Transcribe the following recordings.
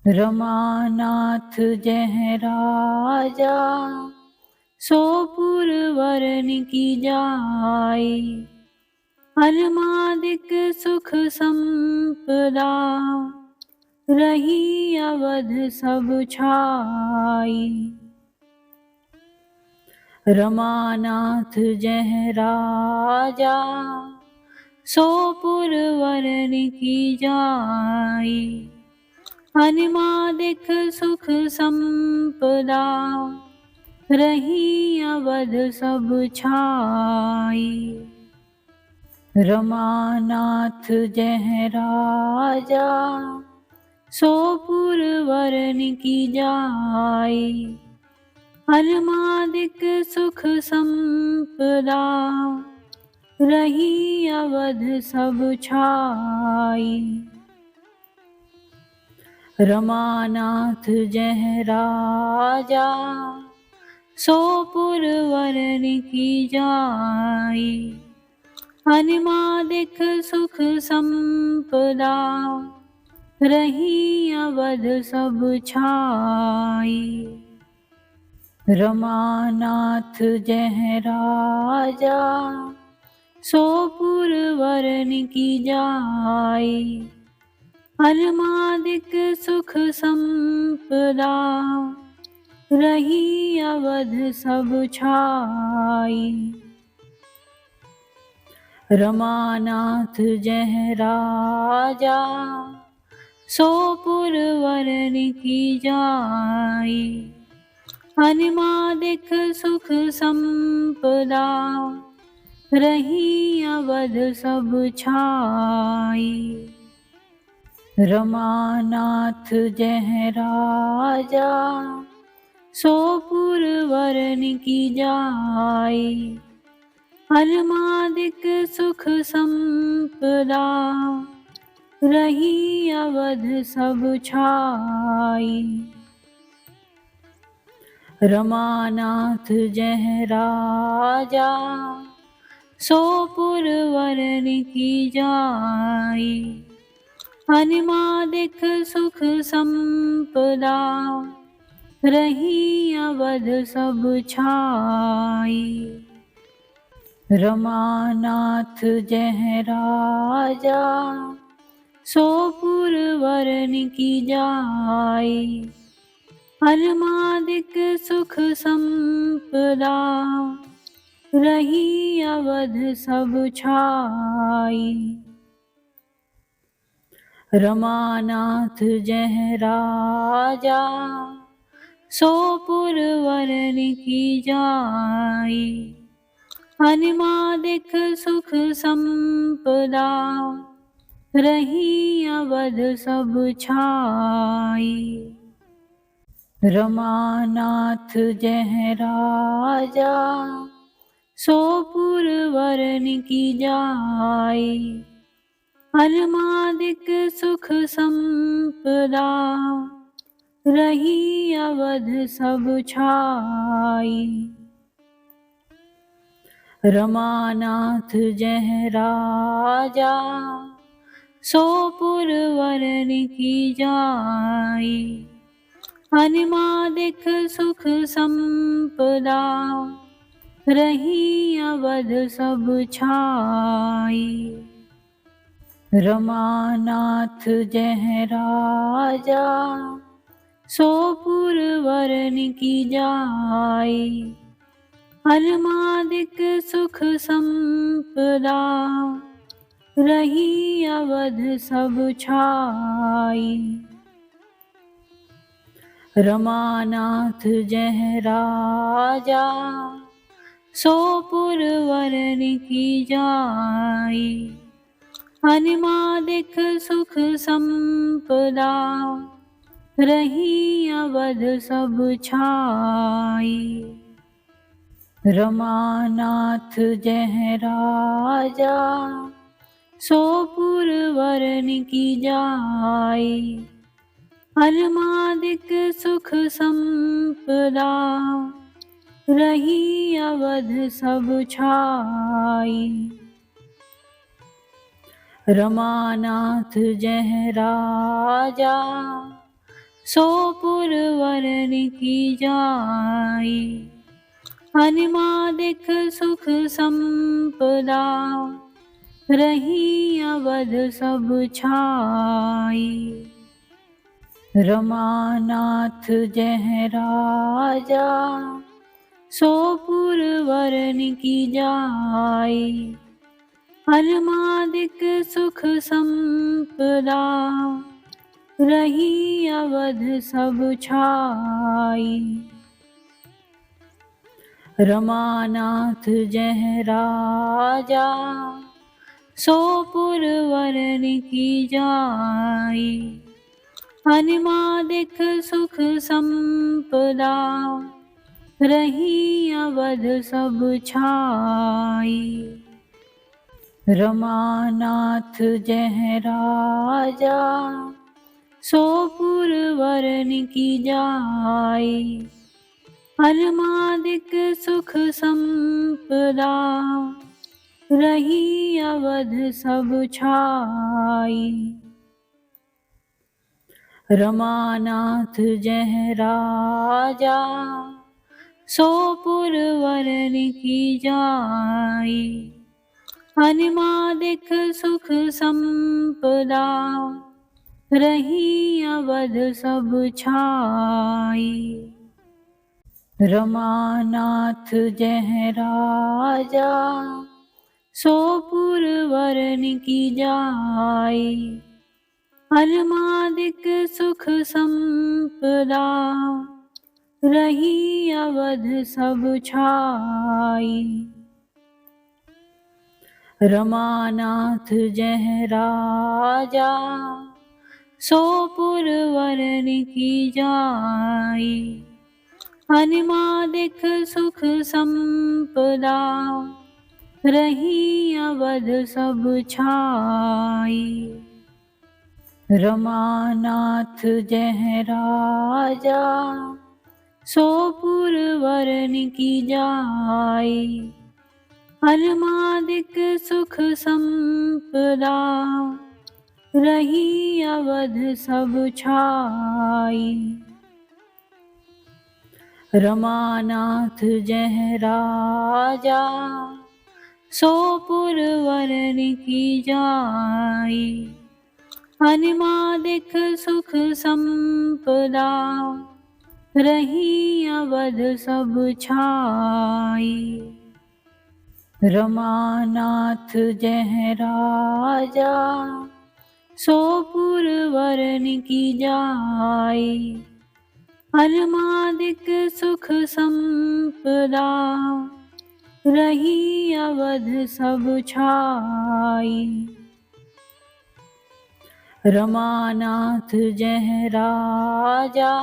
रमानाथ जय राजा, सोपुर वरन की जाय। अनुमादिक सुख संपदा, रही अवध सब छाई। रमानाथ जय राजा, सोपुर वरन की जाय। अनुमादिक सुख संपदा, रही अवध सब छाई। रमानाथ जय राजा, सोपुर वरन की जाय। अनुमादिक सुख संपदा, रही अवध सब छाई। रमानाथ जय राजा, सोपुर वरन की जाय। अनुमादिक सुख संपदा, रही अवध सब छाई। रमानाथ जय राजा, सोपुर वरन की जाय। अनुमादिक सुख संपदा, रही अवध सब छाई। रमानाथ जय राजा, सोपुर वरन की जाय। अनुमादिक सुख संपदा, रही अवध सब छाई। रमानाथ जय राजा, सोपुर वरन की जाय। अनुमादिक सुख संपदा, रही अवध सब छाई। रमानाथ जय राजा, सोपुर वरन की जाय। अनुमादिक सुख संपदा, रही अवध सब छाई। रमानाथ जय राजा, सोपुर वरन की जाय। अनुमादिक सुख संपदा, रही अवध सब छाई। रमानाथ जय राजा, सोपुर वरन की जाय। अनुमादिक सुख संपदा, रही अवध सब छाई। रमानाथ जय राजा, सोपुर वरन की जाय। अनुमादिक सुख संपदा, रही अवध सब छाई। रमानाथ जय राजा, सोपुर वरन की जाय। अनुमादिक सुख संपदा, रही अवध सब छाई। रमानाथ जय राजा, सोपुर वरन की जाय। अनुमादिक सुख संपदा, रही अवध सब छाई। रमानाथ जय राजा, सोपुर वरन की जाय। अनुमादिक सुख संपदा, रही अवध सब छाई। रमानाथ जय राजा, सोपुर वरन की जाय। अनुमादिक सुख संपदा, रही अवध सब छाई। रमानाथ जय राजा, सोपुर वरन की जाई। अनिमादिक सुख संपदा रही अवध सब छाई। रमानाथ जय राजा सोपुर वरन की जाई। अनिमादिक सुख संपदा रही अवध सब छाई। रमानाथ जय राजा सोपुर वरन की जाई। अनिमादिक सुख संपदा रही अवध सब छाई। रमानाथ जय राजा सोपुर वरन की जाई। अनिमादिक सुख संपदा रही अवध सब छाई। रमानाथ जय राजा सोपुर वरन की जाई। अनिमादिक सुख संपदा रही अवध सब छाई। रमानाथ जय राजा सोपुर वरन की जाई। अनिमादिक सुख संपदा रही अवध सब छाई। रमानाथ जय राजा सोपुर वरन की जाई। अनिमादिक सुख संपदा रही अवध सब छाई। रमानाथ जय राजा सोपुर वरन की जाई। अनिमादिक सुख संपदा रही अवध सब छाई। रमानाथ जय राजा सोपुर वरन की जाई। अनिमादिक सुख संपदा रही अवध सब छाई। रमानाथ जय राजा सोपुर वरन की जाई। अनिमादिक सुख संपदा रही अवध सब छाई। रमानाथ जय राजा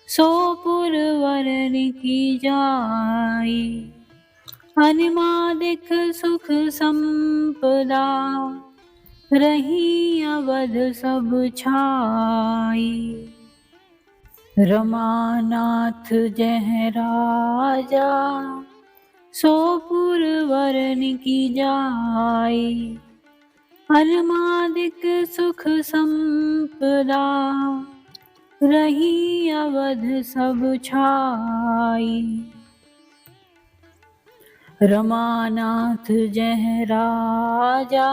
सोपुर वरन की जाई। अनिमादिक सुख संपदा रही अवध सब छाई। रमानाथ जय राजा सोपुर वरन की जाई। अनिमादिक सुख संपदा रही अवध सब छाई। रमानाथ जय राजा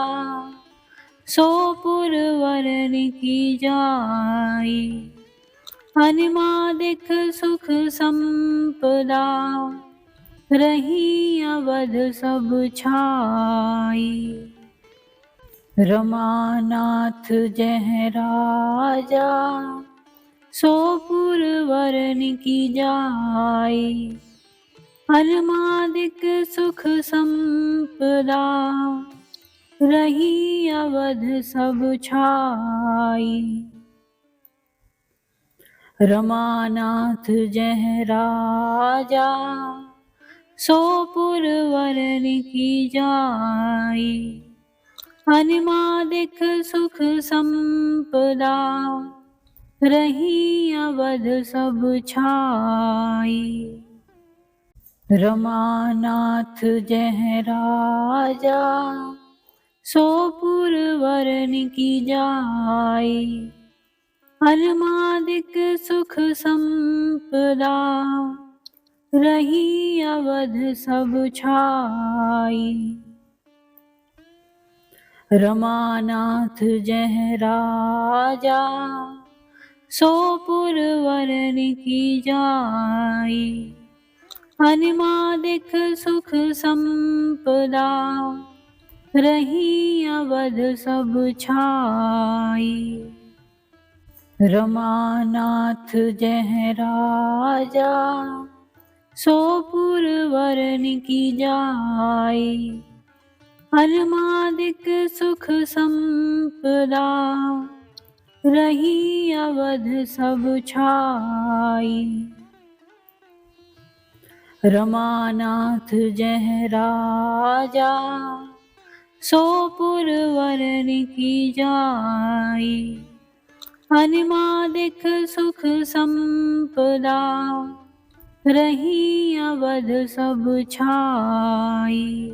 सोपुर वरन की जाई। अनिमादिक सुख संपदा रही अवध सब छाई। रमानाथ जय राजा सोपुर वरन की जाई। अनिमादिक सुख संपदा रही अवध सब छाई। रमानाथ जय राजा सोपुर वरन की जाई। अनिमादिक सुख संपदा रही अवध सब छाई। रमानाथ जय राजा सोपुर वरन की जाई। अनुमादिक सुख संपदा, रही अवध सब छाई। रमानाथ जह राजा, सो पुरवरन की जाई। अनुमादिक सुख संपदा, रही अवध सब छाई। रमानाथ जह राजा, सो पुरवरन की जाई। अनुमादिक सुख संपदा, रही अवध सब छाई। रमानाथ जह राजा, सो पुरवरन की जाई। अनुमादिक सुख संपदा, रही अवध सब छाई।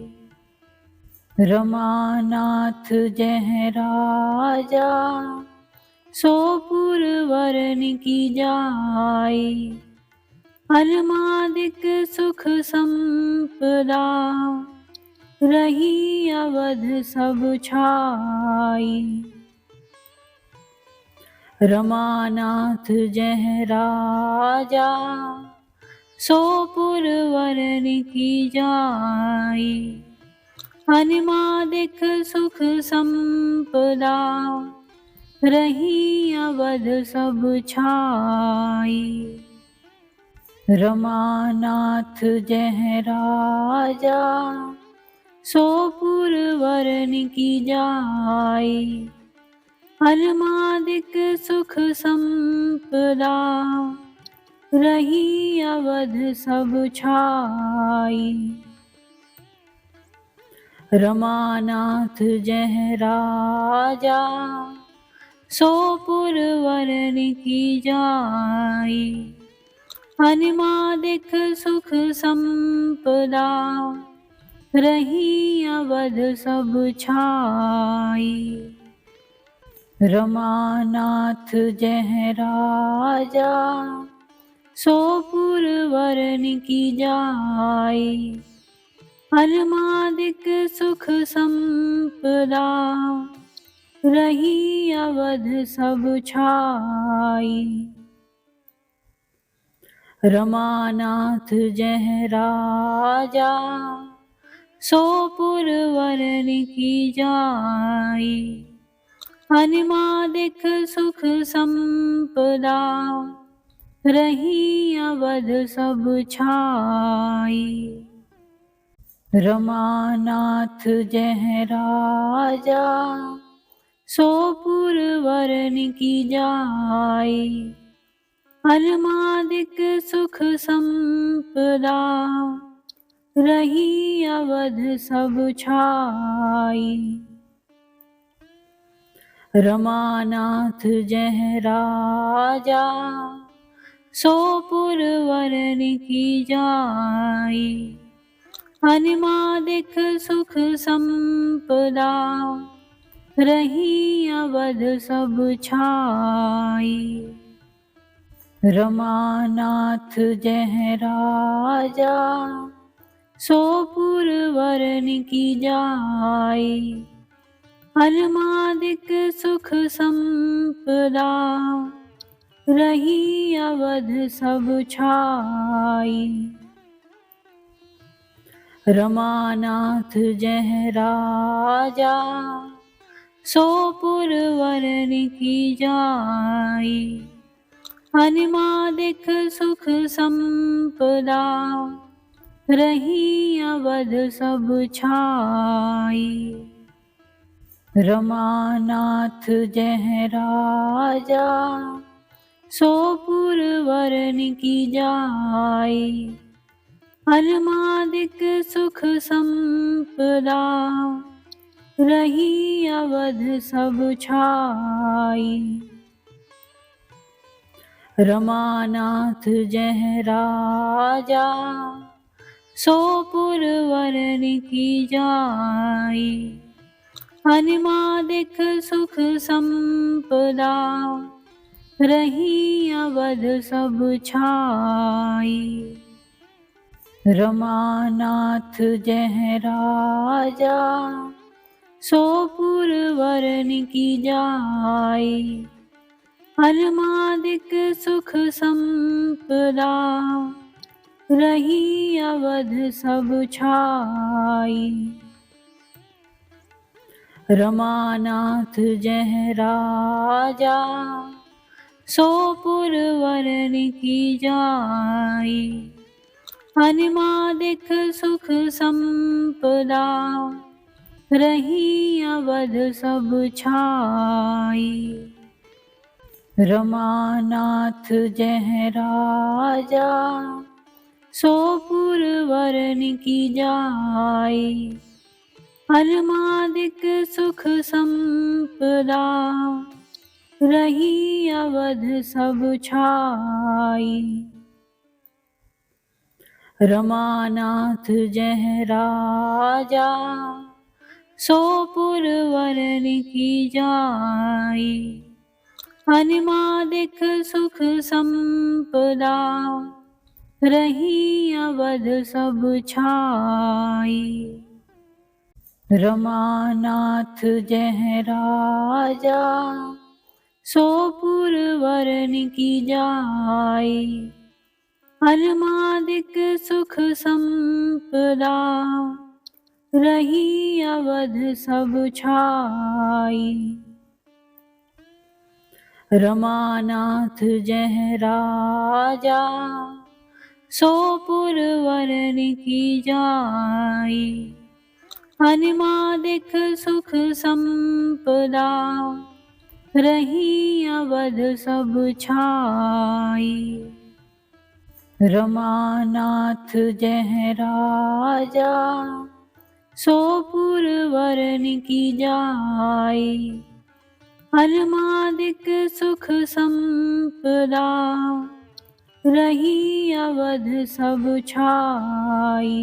रमानाथ जह राजा, सो पुरवरन की जाई। अनुमादिक सुख संपदा, रही अवध सब छाई। रमानाथ जह राजा, सो पुरवरन की जाई। अनुमादिक सुख संपदा, रही अवध सब छाई। रमानाथ जह राजा, सो पुरवरन की जाई। अनुमादिक सुख संपदा, रही अवध सब छाई। रमानाथ जह राजा, सो पुरवरन की जाई। अनुमादिक सुख संपदा, रही अवध सब छाई। रमानाथ जह राजा, सो पुरवरन की जाई। अनुमादिक सुख संपदा, रही अवध सब छाई। रमानाथ जह राजा, सो पुरवरन की जाई। अनुमादिक सुख संपदा, रही अवध सब छाई। रमानाथ जह राजा, सो पुरवरन की जाई। अनुमादिक सुख संपदा, रही अवध सब छाई। रमानाथ जह राजा, सो पुरवरन की जाई। अनुमादिक सुख संपदा, रही अवध सब छाई। रमानाथ जह राजा, सो पुरवरन की जाई। अनुमादिक सुख संपदा, रही अवध सब छाई। रमानाथ जह राजा, सो पुरवरन की जाई। अनुमादिक सुख संपदा, रही अवध सब छाई। रमानाथ जह राजा, सो पुरवरन की जाई। अनुमादिक सुख संपदा, रही अवध सब छाई। रमानाथ जह राजा, सो पुरवरन की जाई। अनुमादिक सुख संपदा, रही अवध सब छाई। रमानाथ जय राजा, सोपुर वरन की जाई। अनुमादिक सुख संपदा, रही अवध सब छाई। रमानाथ जय राजा, सोपुर वरन की जाई। अनुमादिक सुख संपदा, रही अवध सब छाई। रमानाथ जय राजा, सोपुर वरन की जाई। अनुमादिक सुख संपदा, रही अवध सब छाई। रमानाथ जय राजा, सोपुर वरन की जाई। अनुमादिक सुख संपदा, रही अवध सब छाई। रमानाथ जय राजा, सोपुर वरन की जाई। अनुमादिक सुख संपदा, रही अवध सब छाई। रमानाथ जय राजा, सोपुर वरन की जाई। अनुमादिक सुख संपदा, रही अवध सब छाई। रमानाथ जय राजा, सोपुर वरन की जाई। अनुमादिक सुख संपदा, रही अवध सब छाई।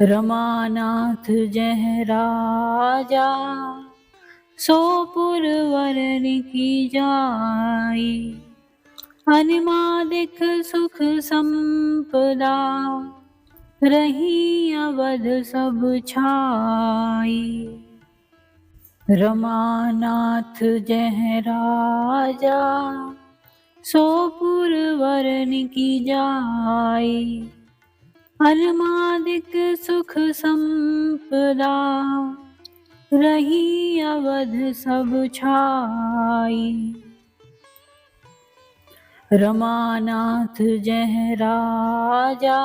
रमानाथ जय राजा, सोपुर वरन की जाई। अनुमादिक सुख संपदा, रही अवध सब छाई। रमानाथ जय राजा, सोपुर वरन की जाई। अनुमादिक सुख संपदा, रही अवध सब छाई। रमानाथ जय राजा,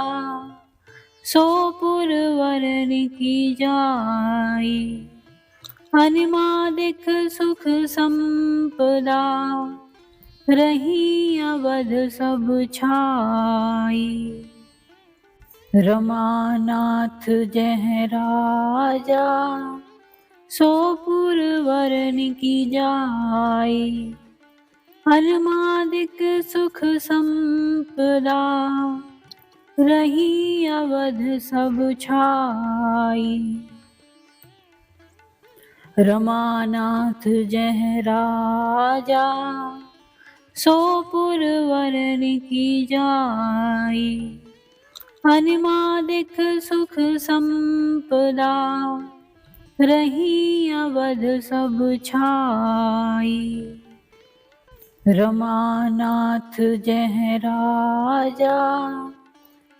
सोपुर वरन की जाई। अनुमादिक सुख संपदा, रही अवध सब छाई। रमानाथ जय राजा, सोपुर वरन की जाई। अनुमादिक सुख संपदा, रही अवध सब छाई। रमानाथ जय राजा, सोपुर वरन की जाई। अनुमादिक सुख संपदा, रही अवध सब छाई। रमानाथ जय राजा,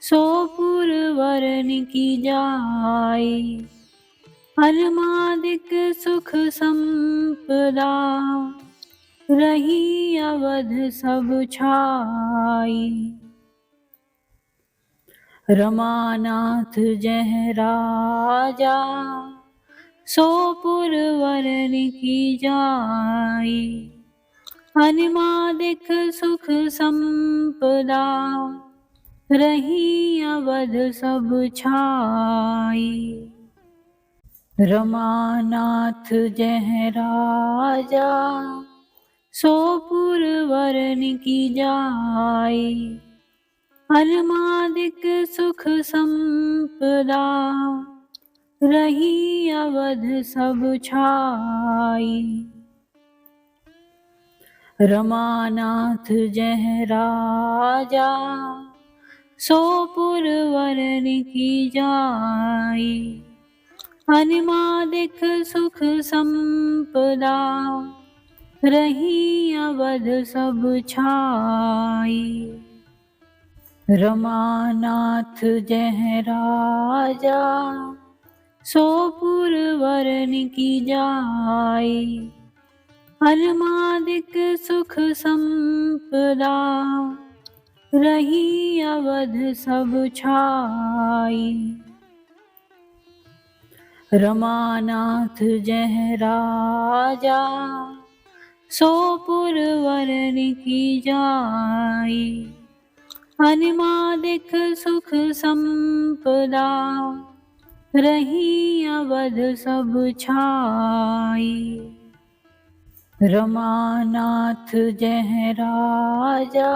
सोपुर वरन की जाई। अनुमादिक सुख संपदा, रही अवध सब छाई। रमानाथ जय राजा, सोपुर वरन की जाई। अनुमादिक सुख संपदा, रही अवध सब छाई। रमानाथ जय राजा, सोपुर वरन की जाई। अनुमादिक सुख संपदा, रही अवध सब छाई। रमानाथ जह राजा, सो पुरवरन की जाई। अनिमादिक सुख संपदा, रही अवध सब छाई। रमानाथ जह राजा, सो पुरवरन की जाई। अनिमादिक सुख संपदा, रही अवध सब छाई। रमानाथ जह राजा, सो पुरवरन की जाई। अनिमादिक सुख संपदा, रही अवध सब छाई। रमानाथ जह राजा,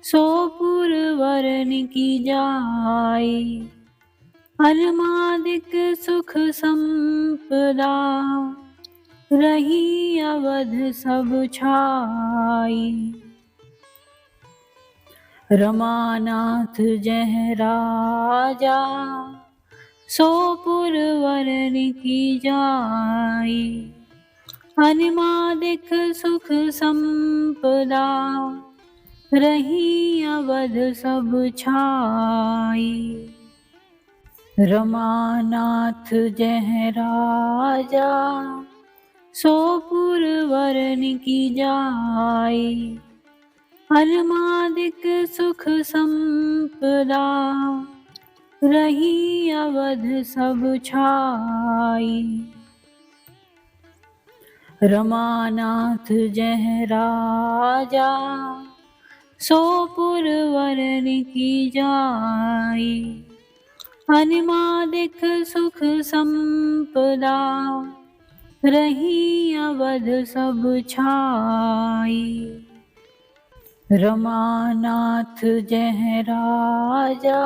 सो पुरवरन की जाई। अनिमादिक सुख संपदा, रही अवध सब छाई। रमानाथ जह राजा, सो पुरवरन की जाई। अनिमादिक सुख संपदा, रही अवध सब छाई। रमानाथ जह राजा, सो पुरवरन की जाई। अनिमादिक सुख संपदा, रही अवध सब छाई। रमानाथ जह राजा, सो पुरवरन की जाई। अनिमादिक सुख संपदा, रही अवध सब छाई। रमानाथ जह राजा,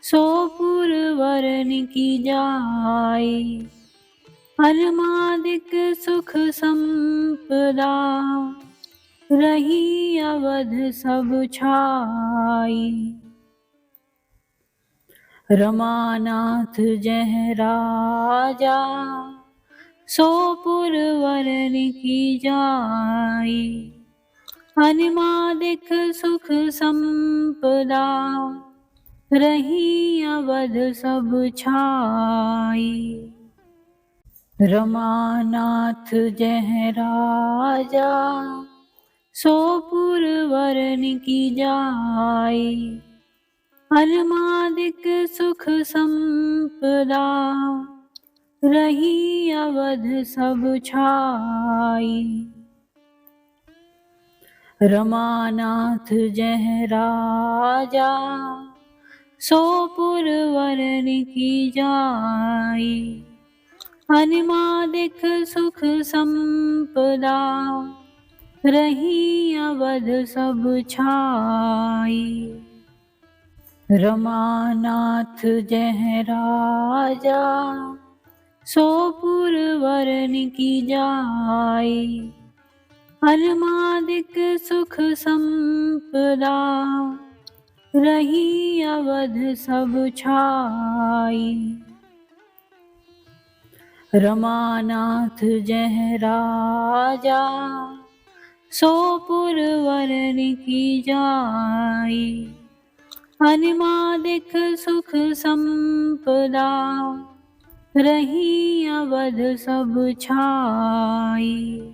सो पुरवरन की जाई। अनिमादिक सुख संपदा, रही अवध सब छाई। रमानाथ जह राजा, सो पुरवरन की जाई। अनिमादिक सुख संपदा, रही अवध सब छाई। रमानाथ जह राजा, सो पुरवरन की जाई। अनिमादिक सुख संपदा, रही अवध सब छाई। रमानाथ जह राजा, सो पुरवरन की जाई। अनिमादिक सुख संपदा, रही अवध सब छाई। रमानाथ जह राजा, सो पुरवरन की जाई। अनिमादिक सुख संपदा, रही अवध सब छाई। रमानाथ जह राजा, सो पुरवरन की जाई। अनिमादिक सुख संपदा, रही अवध सब छाई।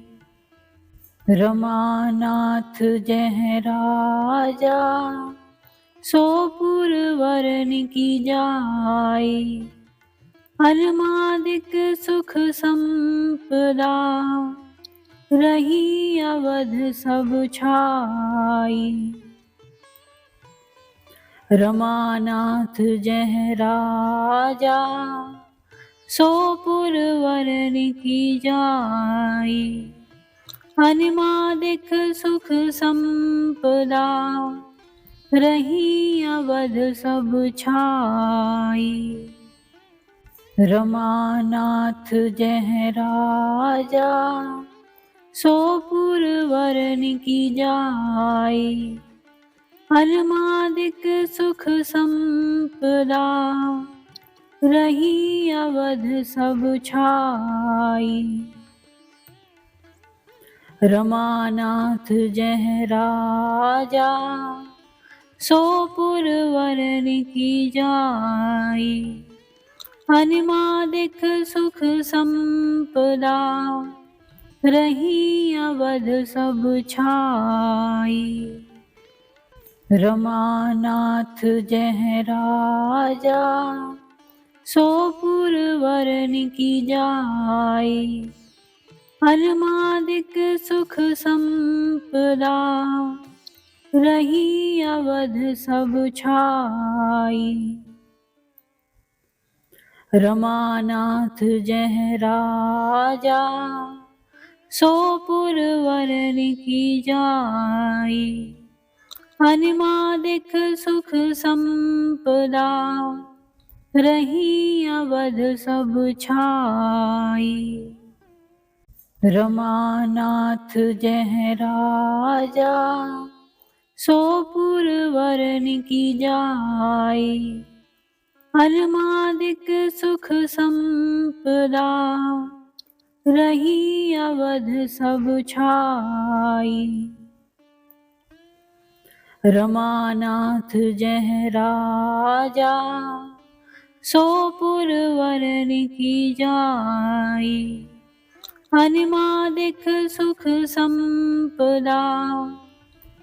रमानाथ जह राजा, सो पुरवरन की जाई। अनिमादिक सुख संपदा, रही अवध सब छाई। रमानाथ जह राजा, सो पुरवरन की जाई। अनिमादिक सुख संपदा, रही अवध सब छाई। रमानाथ जह राजा, सोपुर वरन की जाय। अनुमादिक सुख संपदा रही अवध सब छाई। रमानाथ जह राजा सोपुर वरन की जाय। अनुमादिक सुख संपदा रही अवध सब छाई। रमानाथ जह राजा सोपुर वरन की जाय। अनुमादिक सुख संपदा रही अवध सब छाई। रमानाथ जह राजा सोपुर वरन की जाय। अनुमादिक सुख संपदा रही अवध सब छाई। रमानाथ जह राजा सोपुर वरन की जाय। अनुमादिक सुख संपदा रही अवध सब छाई। रमानाथ जह राजा सोपुर वरन की जाय। अनुमादिक सुख संपदा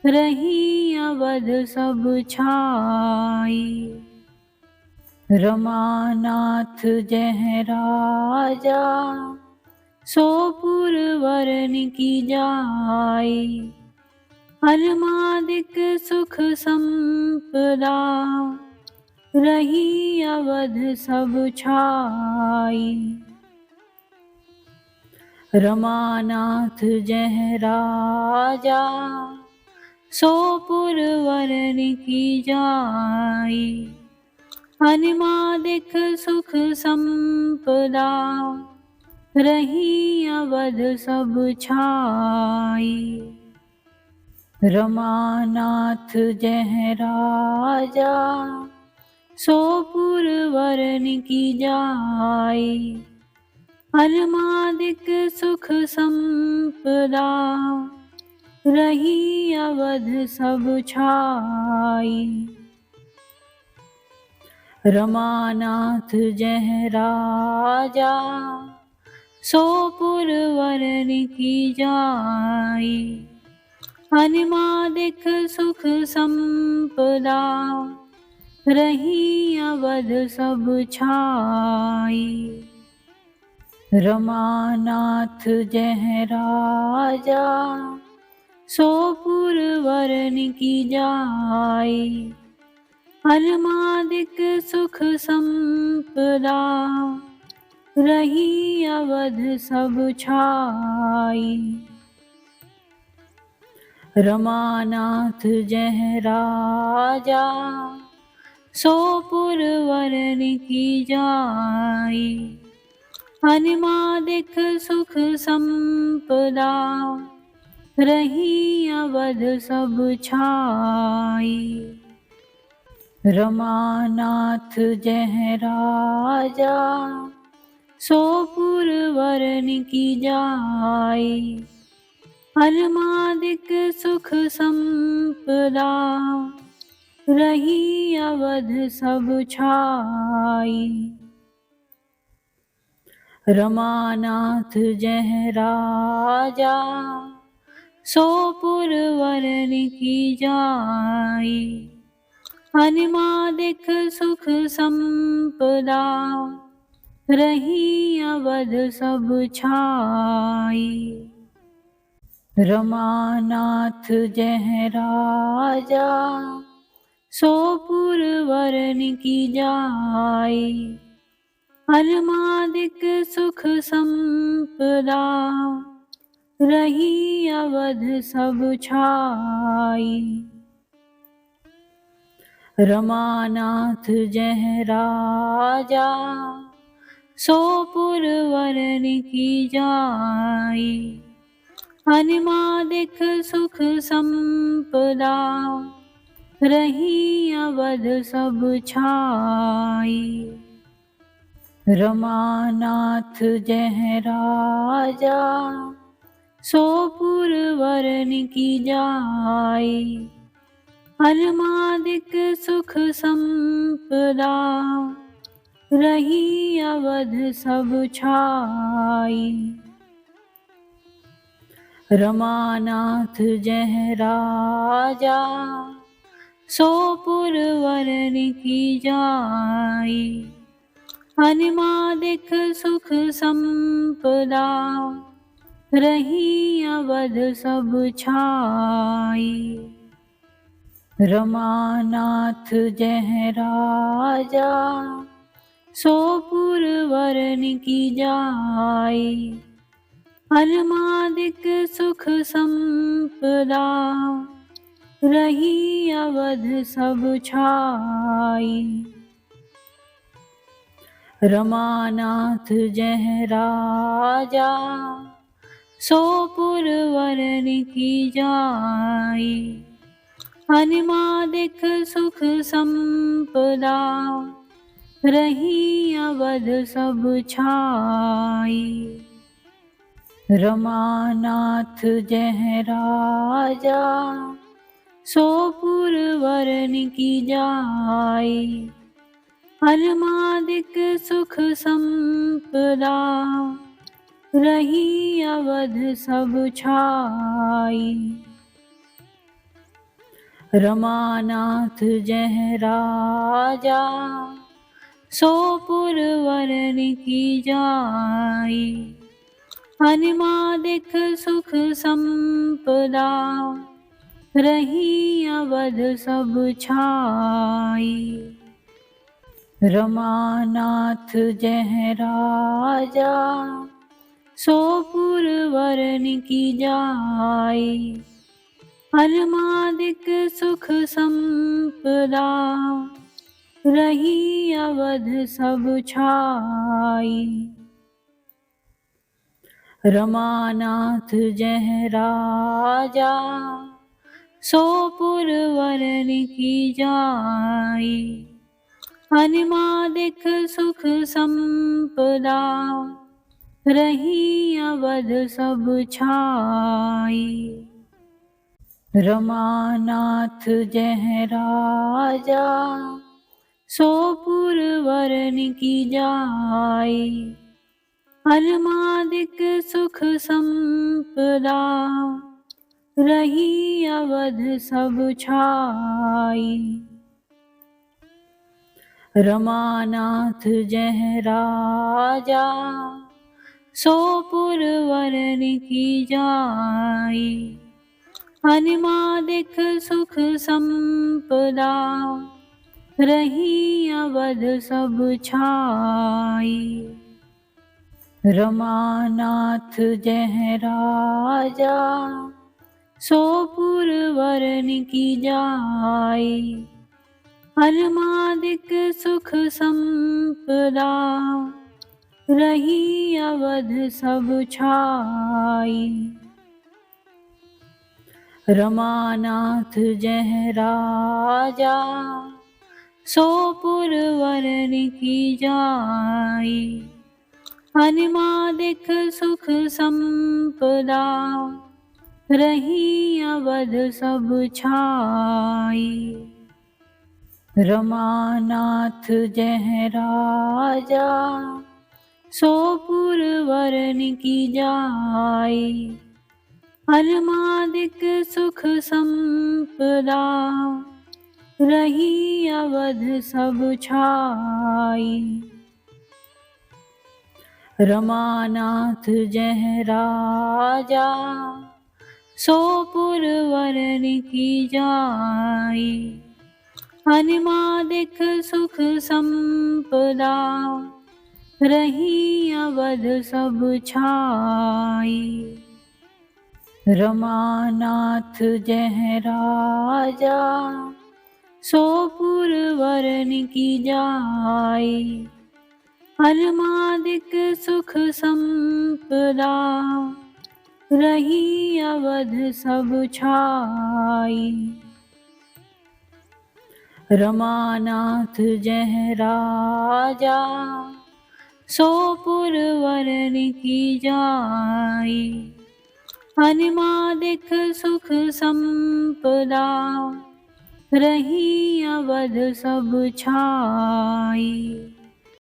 रही अवध सब छाई। रमानाथ जह राजा सोपुर वरन की जाय। अनुमादिक सुख संपदा रही अवध सब छाई। रमानाथ जह राजा सोपुर वरन की जाय। अनुमादिक सुख संपदा रही अवध सब छाई। रमानाथ जह राजा सोपुर वरन की जाय। अनुमादिक सुख संपदा रही अवध सब छाई। रमानाथ जह राजा सोपुर वरन की जाय। अनुमादिक सुख संपदा रही अवध सब छाई। रमानाथ जह राजा सोपुर वरन की जाय। अनुमादिक सुख संपदा रही अवध सब छाई। रमानाथ जह राजा सोपुर वरन की जाय। अनुमादिक सुख संपदा रही अवध सब छाई। रमानाथ जह राजा सोपुर वरन की जाय। अनुमादिक सुख संपदा रही अवध सब छाई। रमानाथ जह राजा सोपुर वरन की जाय। अनुमादिक सुख संपदा रही अवध सब छाई। रमानाथ जह राजा सोपुर वरन की जाय। अनुमादिक सुख संपदा रही अवध सब छाई। रमानाथ जह राजा सोपुर वरन की जाय। अनिमादिक सुख संपदा रही अवध सब छाई। रमानाथ जय राजा सो पुरवरन की जाय। अनिमादिक सुख संपदा रही अवध सब छाई। रमानाथ जय राजा सो पुरवरन की जाय। अनिमादिक सुख संपदा रही अवध सब छाई। रमानाथ जय राजा सो पुरवरन की जाय। अनिमादिक सुख संपदा रही अवध सब छाई। रमानाथ जय राजा सो पुरवरन की जाय। अनिमादिक सुख संपदा रही अवध सब छाई। रमानाथ जय राजा सो पुरवरन की जाय। अनिमादिक सुख संपदा रही अवध सब छाई। रमानाथ जय राजा सो पुरवरन की जाय। अनिमादिक सुख संपदा रही अवध सब छाई। रमानाथ जय राजा सो पुरवरन की जाय। अनिमादिक सुख संपदा रही अवध सब छाई। रमानाथ जय राजा सो पुरवरन की जाय। अनिमादिक सुख संपदा रही अवध सब छाई। रमानाथ जय राजा सो पुरवरन की जाय। अनिमादिक सुख संपदा रही अवध सब छाई। रमानाथ जय राजा सो पुरवरन की जाय। अनिमादिक सुख संपदा रही अवध सब छाई। रमानाथ जय राजा सो पुरवरन की जाय। अनिमादिक सुख संपदा रही अवध सब छाई। रमानाथ जय राजा सो पुरवरन की जाय। अनिमादिक सुख संपदा रही अवध सब छाई। रमानाथ जय राजा सो पुरवरन की जाय। अनिमादिक सुख संपदा रही अवध सब छाई। रमानाथ जय राजा सो पुरवरन की जाय। अनिमादिक सुख संपदा रही अवध सब छाई। रमानाथ जय राजा सो पुरवरन की जाय। अनिमादिक सुख संपदा रही अवध सब छाई। रमानाथ जय राजा, सो पुरवरन की जाई। अनिमादिक सुख संपदा, रही अवध सब छाई।